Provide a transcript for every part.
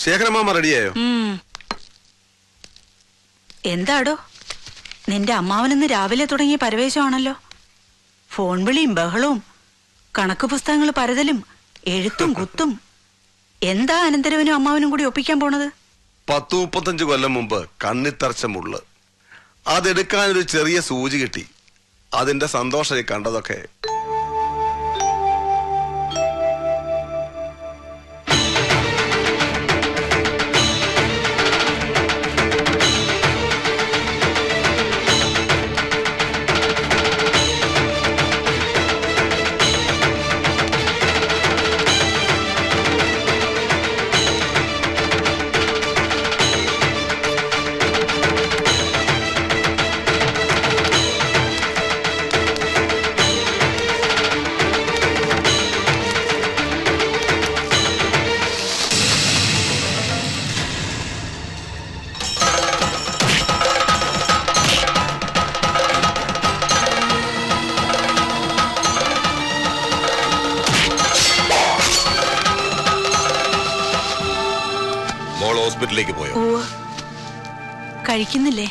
ശേഖരമാമ റെഡിയായോ? എന്താടോ നിന്റെ അമ്മാവനെന്ന് രാവിലെ തുടങ്ങിയ പരവേശമാണല്ലോ. ഫോൺ വിളിയും ബഹളവും കണക്ക് പുസ്തകങ്ങൾ പരതലും എഴുത്തും കുത്തും. എന്താ അനന്തരവനും അമ്മാവനും കൂടി ഒപ്പിക്കാൻ പോണത്? 10-35 കൊല്ലം മുമ്പ് കണ്ണിത്തറച്ച മുള്ള് അതെടുക്കാനൊരു ചെറിയ സൂചി കിട്ടി. അതിന്റെ സന്തോഷമായി കണ്ടതൊക്കെ. ഹോസ്പിറ്റലിലേക്ക് പോയോ? കഴിക്കുന്നില്ലേ?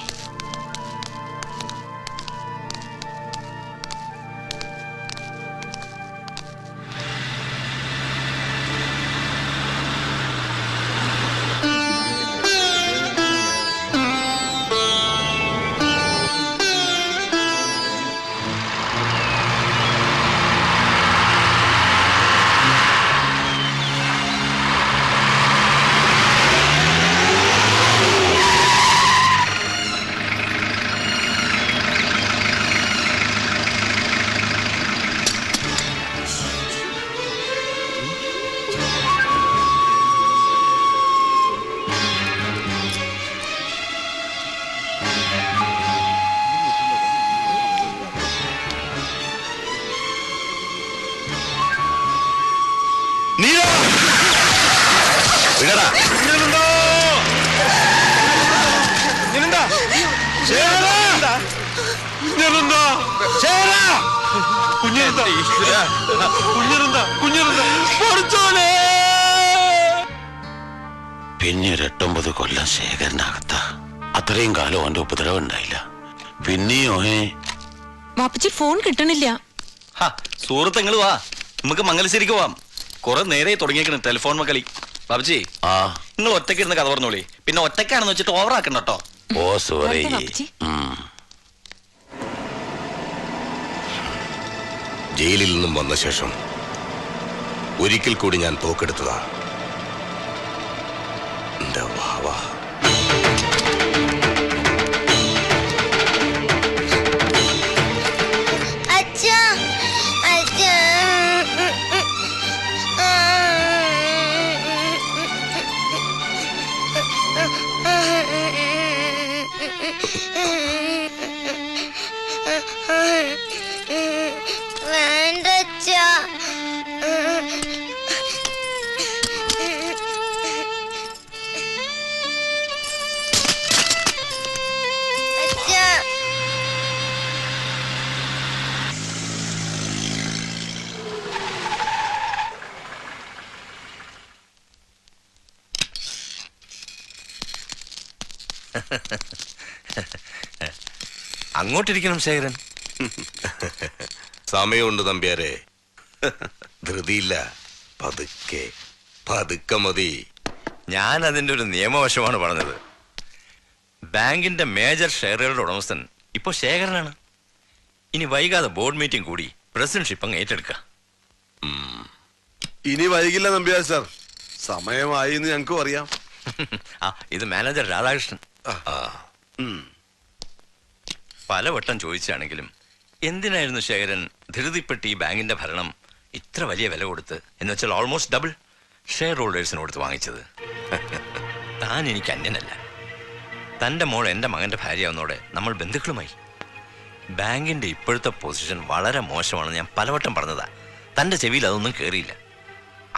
പിന്നെ 8-9 കൊല്ലം ശേഖരനകത്ത. അത്രയും കാലം അവന്റെ ഉപദ്രവം ഉണ്ടായില്ല. പിന്നെയോ വാപ്പച്ചി ഫോൺ കിട്ടണില്ല. സുഹൃത്തുക്കൾ വാ, നമുക്ക് മംഗലശ്ശേരിക്ക് പോവാം. കുറെ നേരെ തുടങ്ങിയേക്കണ് ടെലിഫോൺ മക്കളി. ബാബുജി നിങ്ങൾ ഒറ്റയ്ക്ക് ഇരുന്ന് കഥ പറഞ്ഞോളി. പിന്നെ ഒറ്റയ്ക്കാണെന്ന് വെച്ചിട്ട് ഓവർ ആക്കണ്ട കേട്ടോ. ഓ സോറി. ജയിലിൽ നിന്നും വന്ന ശേഷം ഒരിക്കൽ കൂടി ഞാൻ തോക്കെടുത്തതാ. എന്റെ വാവ അങ്ങോട്ടിരിക്കണം ശേഖരൻ. സമയമുണ്ട് തമ്പ്യാരെ, ധൃതിയില്ല. പതുക്കെ പതുക്കെ മതി. ഞാൻ അതിന്റെ ഒരു നിയമവശമാണ് പറഞ്ഞത്. ബാങ്കിന്റെ മേജർ ഷെയറുകളുടെ ഉടമസ്ഥൻ ഇപ്പോ ശേഖരനാണ്. ഇനി വൈകാതെ ബോർഡ് മീറ്റിംഗ് കൂടി പ്രസിഡന്റ്ഷിപ്പ് അങ്ങ് ഏറ്റെടുക്ക. ഇനി വൈകില്ല നമ്പ്യാർ സാർ, സമയമായി എന്ന് ഞങ്ങൾക്കും അറിയാം. ഇത് മാനേജർ രാധാകൃഷ്ണൻ. പലവട്ടം ചോദിച്ചാണെങ്കിലും എന്തിനായിരുന്നു ശേഖരൻ ധൃതിപ്പെട്ട് ഈ ബാങ്കിന്റെ ഭരണം ഇത്ര വലിയ വില കൊടുത്ത്, എന്ന് വെച്ചാൽ ഓൾമോസ്റ്റ് ഡബിൾ ഷെയർ ഹോൾഡേഴ്സിന് കൊടുത്ത് വാങ്ങിച്ചത്? താൻ എനിക്ക് അന്യനല്ല. തൻ്റെ മോൾ എൻ്റെ മകൻ്റെ ഭാര്യയാവുന്നതോടെ നമ്മൾ ബന്ധുക്കളുമായി. ബാങ്കിന്റെ ഇപ്പോഴത്തെ പൊസിഷൻ വളരെ മോശമാണെന്ന് ഞാൻ പലവട്ടം പറഞ്ഞതാ. തൻ്റെ ചെവിയിൽ അതൊന്നും കയറിയില്ല.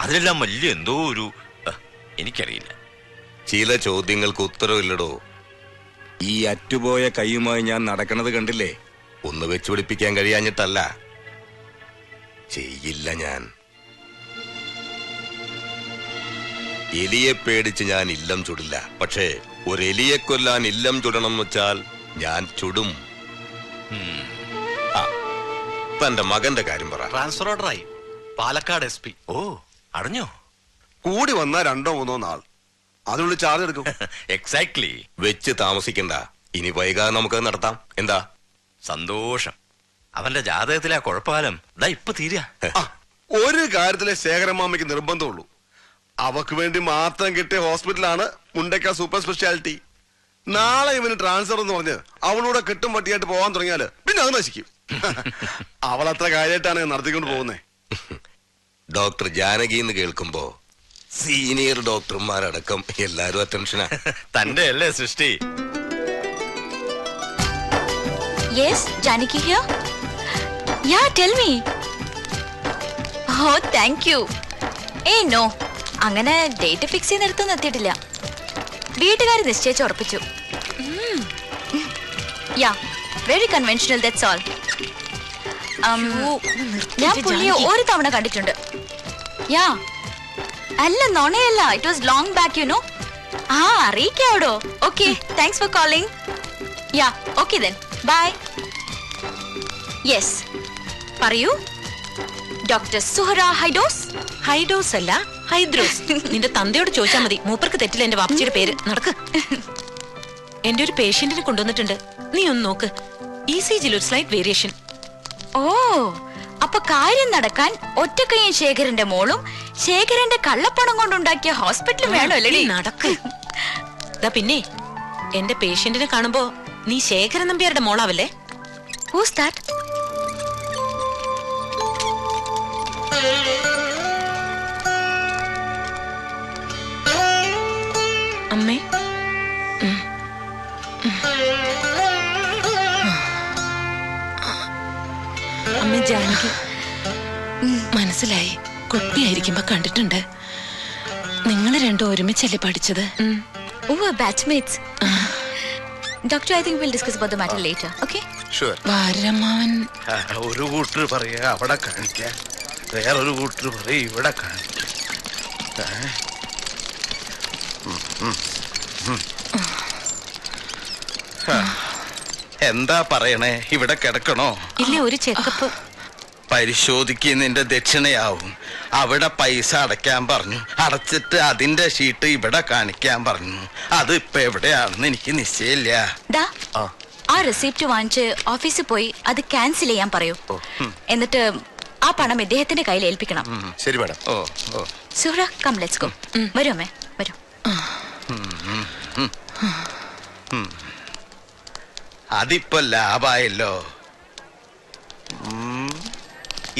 അതിലെല്ലാം വലിയ എന്തോ ഒരു എനിക്കറിയില്ല. ചില ചോദ്യങ്ങൾക്ക് ഉത്തരവില്ലടോ. ഈ അറ്റുപോയ കൈയുമായി ഞാൻ നടക്കണത് കണ്ടില്ലേ? ഒന്ന് വെച്ചുപിടിപ്പിക്കാൻ കഴിയാഞ്ഞിട്ടല്ല, ചെയ്യില്ല ഞാൻ. എലിയെ പേടിച്ച് ഞാൻ ഇല്ലം ചുടില്ല. പക്ഷേ ഒരു എലിയെ കൊല്ലാൻ ഇല്ലം ചുടണം എന്ന് വെച്ചാൽ ഞാൻ ചുടും. തന്റെ മകന്റെ കാര്യം പറ. ട്രാൻസ്ഫർ ഓർഡറായി. പാലക്കാട് SP. ഓ, അറിഞ്ഞോ? കൂടി വന്നാ 2-3 നാൾ അതിനുള്ളിൽ ചാർജ് എടുക്കും. എക്സാക്ട്ലി. വെച്ച് താമസിക്കണ്ട. ഇനി വൈകാതെ നമുക്കത് നടത്താം. എന്താ? സന്തോഷം. അവന്റെ ജാതകത്തിലെ ആ കുഴപ്പകാലം ദാ ഇപ്പൊ തീരാ. ഒരു കാര്യത്തിലെ ശേഖരമാമയ്ക്ക് നിർബന്ധമുള്ളൂ. അവക്ക് വേണ്ടി മാത്രം കിട്ടിയ ഹോസ്പിറ്റലാണ് മുണ്ടക്ക സൂപ്പർ സ്പെഷ്യാലിറ്റി. നാളെ ഇവന് ട്രാൻസ്ഫർ എന്ന് പറഞ്ഞ് അവളൂടെ കെട്ടും പട്ടിയായിട്ട് പോകാൻ തുടങ്ങിയാല് പിന്നെ അത് നശിക്കും. അവൾ അത്ര കാര്യമായിട്ടാണ് നടത്തിക്കൊണ്ട് പോകുന്നേ. ഡോക്ടർ ജാനകി എന്ന് കേൾക്കുമ്പോ സീനിയർ ഡോക്ടർമാരടക്കം എല്ലാരും അറ്റൻഷനാ. തന്റെ അല്ലേ സൃഷ്ടി? Yes, Janaki here. Yeah, tell me. Oh, thank you. No. അങ്ങനെ ഡേറ്റ് ഫിക്സ് ചെയ്യുന്നിടത്തൊന്നും എത്തിയിട്ടില്ല. വീട്ടുകാർ നിശ്ചയിച്ച് ഉറപ്പിച്ചു. Yeah, very conventional, that's all. ഞാൻ പുള്ളിയെ ഒരു തവണ കണ്ടിട്ടുണ്ട്. യാ അല്ല, നോണയല്ല. It was long back, you know. അറിയിക്കാവടോ. Okay, thanks for calling. Yeah okay then, bye. Yes, പറയൂ. ഡോക്ടർ സുഹറ ഹൈഡോസ്. ഹൈഡോസ് അല്ല, ഹൈദ്രോസ്. നിന്റെ തന്തയോട് ചോദിച്ചാൽ മതി. മൂപ്പർക്ക് തെറ്റില്ല എന്റെ വാപ്പച്ചിയുടെ പേര്. നടക്ക്. എന്റെ ഒരു പേഷ്യന്റിനെ കൊണ്ടുവന്നിട്ടുണ്ട്. നീ ഒന്ന് നോക്ക്. ECG ഒരു സ്ലൈറ്റ് വേരിയേഷൻ. ഓ, അപ്പൊ കാര്യം നടക്കാൻ ഒറ്റക്കയ്യൻ ശേഖരന്റെ മോളും ശേഖരന്റെ കള്ളപ്പണം കൊണ്ടുണ്ടാക്കിയ ഹോസ്പിറ്റലും വേണോ അല്ലേ? നടക്ക്. പിന്നെ എന്റെ പേഷ്യന്റിനെ കാണുമ്പോ നീ ശേഖരൻ നമ്പ്യാരുടെ മോളാവല്ലേ? Whose that? അമ്മേ, അമ്മ ജാനകി. മനസ്സിലായി. കുട്ടിയായിരിക്കുമ്പോ കണ്ടിട്ടുണ്ട്. നിങ്ങൾ രണ്ടും ഒരുമിച്ചല്ലേ പഠിച്ചത്? Batchmates. Doctor, I think will discuss about the matter later. Okay? Sure. വാരമാവൻ ഒരു കൂട്ടർ പറയാ അവിടെ കാണിക്കാൻ, വേറൊരു കൂട്ടർ പറയാ ഇവിടെ കാണിക്കാൻ. എന്താ പറയണേ? ഇവിടെ കിടക്കണോ? ഇല്ല, ഒരു ചെക്കപ്പ്. പരിശോധിക്കുന്നതിന്റെ ദക്ഷിണയാവും. അവിടെ പൈസ അടയ്ക്കാൻ പറഞ്ഞു. അടച്ചിട്ട് അതിന്റെ ഷീട്ട് ഇവിടെ കാണിക്കാൻ പറഞ്ഞു. അത് ഇപ്പൊ എവിടെയാണെന്ന് എനിക്ക് നിശ്ചയില്ല. ആ റെസിപ്റ്റ് വാങ്ങിച്ച് ഓഫീസിൽ പോയി അത് ക്യാൻസൽ ചെയ്യാൻ പറയൂ. എന്നിട്ട് ആ പണം ഇദ്ദേഹത്തിന്റെ കയ്യിൽ ഏൽപ്പിക്കണം. ശരി madam. Suhra, come let's go. വരൂ അമ്മേ, വരൂ. അതിപ്പോ ലാഭായല്ലോ.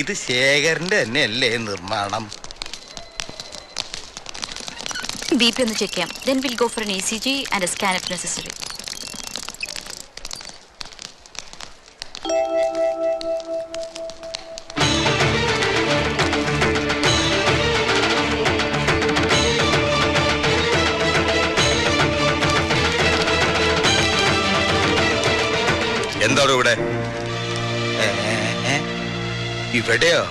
ഇത് ശേഖരന്റെ തന്നെയല്ലേ നിർമ്മാണം? BP ഒന്ന് ചെക്ക് ചെയ്യാം. Then we'll go for an ECG and a scan if necessary. എന്താണ് ഇവിടെ? ഇവിടെയോ?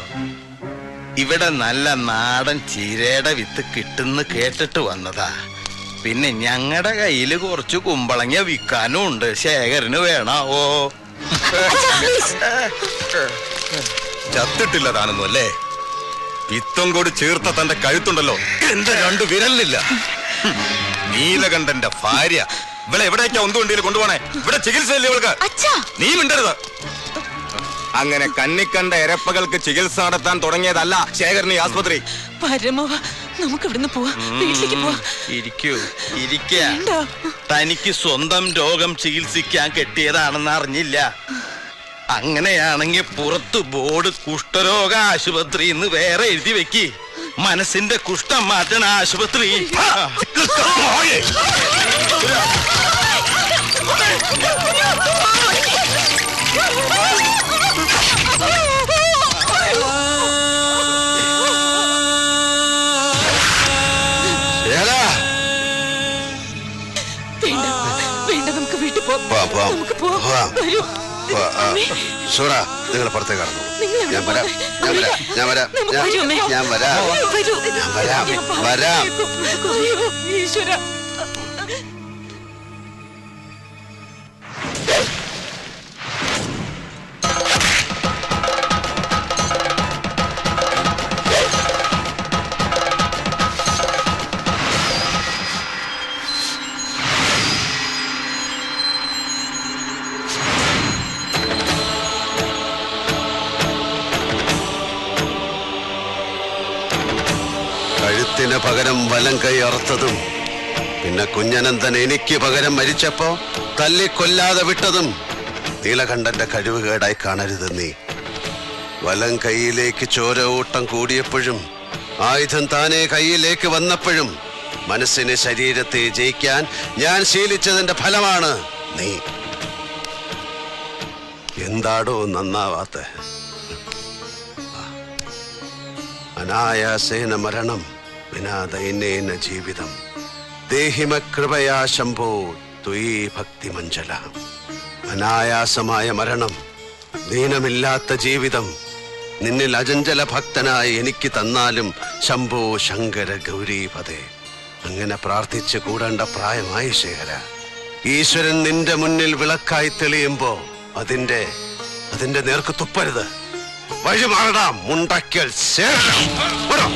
ഇവിടെ നല്ല നാടൻ ചീരയുടെ വിത്ത് കിട്ടുന്ന് കേട്ടിട്ട് വന്നതാ. പിന്നെ ഞങ്ങളുടെ കയ്യില് കുറച്ച് കുമ്പളങ്ങ വിൽക്കാനും ഉണ്ട്. ശേഖരന് വേണാവോ? ചത്തിട്ടില്ല താനൊന്നും അല്ലേ? പിത്തം കൂടി ചേർത്ത തന്റെ കഴുത്തുണ്ടല്ലോ, എന്റെ 2 വിരലില്ല. നീലകണ്ഠന്റെ ഭാര്യ. ഇവിടെ എവിടേക്കാ ഒന്നുകൊണ്ടിയിൽ കൊണ്ടുപോണേ? ഇവിടെ ചികിത്സയില്ലേ ഇവൾക്ക്? നീ മിണ്ടരുത്. അങ്ങനെ കണ്ണിക്കണ്ട എരപ്പകൾക്ക് ചികിത്സ നടത്താൻ തുടങ്ങിയതല്ല ശേഖരൻ ഈ ആസ്പത്രി. നമുക്ക് ഇവിടുന്ന് പോവാ, വീട്ടിലേക്ക് പോവാ. ഇരിക്കൂ, തനിക്ക് സ്വന്തം രോഗം ചികിത്സിക്കാൻ കെട്ടിയതാണെന്ന് അറിഞ്ഞില്ല. അങ്ങനെയാണെങ്കിൽ പുറത്ത് ബോർഡ് കുഷ്ഠരോഗ ആശുപത്രി എന്ന് വേറെ എഴുതി വെക്കി. മനസ്സിന്റെ കുഷ്ഠം മാറ്റണ ആശുപത്രി. വേണ്ട, നമുക്ക് വീട്ടിൽ പോവാം. നമുക്ക് പോവാം. സൂറ നിങ്ങൾ പുറത്തേക്ക് കടന്നു. നിങ്ങൾ ഞാൻ വരാം, ഞാൻ വരാം, ഞാൻ വരാം, വരൂ, അമ്മേ. ഞാൻ വരാം, വരൂ. ഞാൻ വരാം, വരാം. അയ്യോ, ഈശ്വരാ. കഴുത്തിന് പകരം വലം കൈ അറുത്തതും പിന്നെ കുഞ്ഞനന്തൻ എനിക്ക് പകരം മരിച്ചപ്പോ തല്ലിക്കൊല്ലാതെ വിട്ടതും നീലകണ്ഠന്റെ കഴിവുകേടായി കാണരുത് നീ. വലം കൈയിലേക്ക് ചോര ഊട്ടം കൂടിയപ്പോഴും ആയുധം താനെ കൈയിലേക്ക് വന്നപ്പോഴും മനസ്സിന് ശരീരത്തെ ജയിക്കാൻ ഞാൻ ശീലിച്ചതിന്റെ ഫലമാണ് നീ. എന്താടോ നന്നാവാത്ത? അനായാസേന മരണം വിനാ ദൈന്യേന ജീവിതം ദേഹിമ കൃപയാ ശംഭോ ത്വയീ ഭക്തിമഞ്ജല. അനായാസമായ മരണം, ദീനമില്ലാത്ത ജീവിതം നിന്നിൽ അചഞ്ചല ഭക്തനായി എനിക്ക് തന്നാലും ശംഭോ ശങ്കര ഗൗരീപദേ. അങ്ങനെ പ്രാർത്ഥിച്ച് കൂടേണ്ട പ്രായമായി ശേഖര. ഈശ്വരൻ നിന്റെ മുന്നിൽ വിളക്കായി തെളിയുമ്പോ അതിന്റെ നേർക്ക് തുപ്പരുത്. വഴി മാറടാ മുണ്ടക്കൽ ശേഖരം.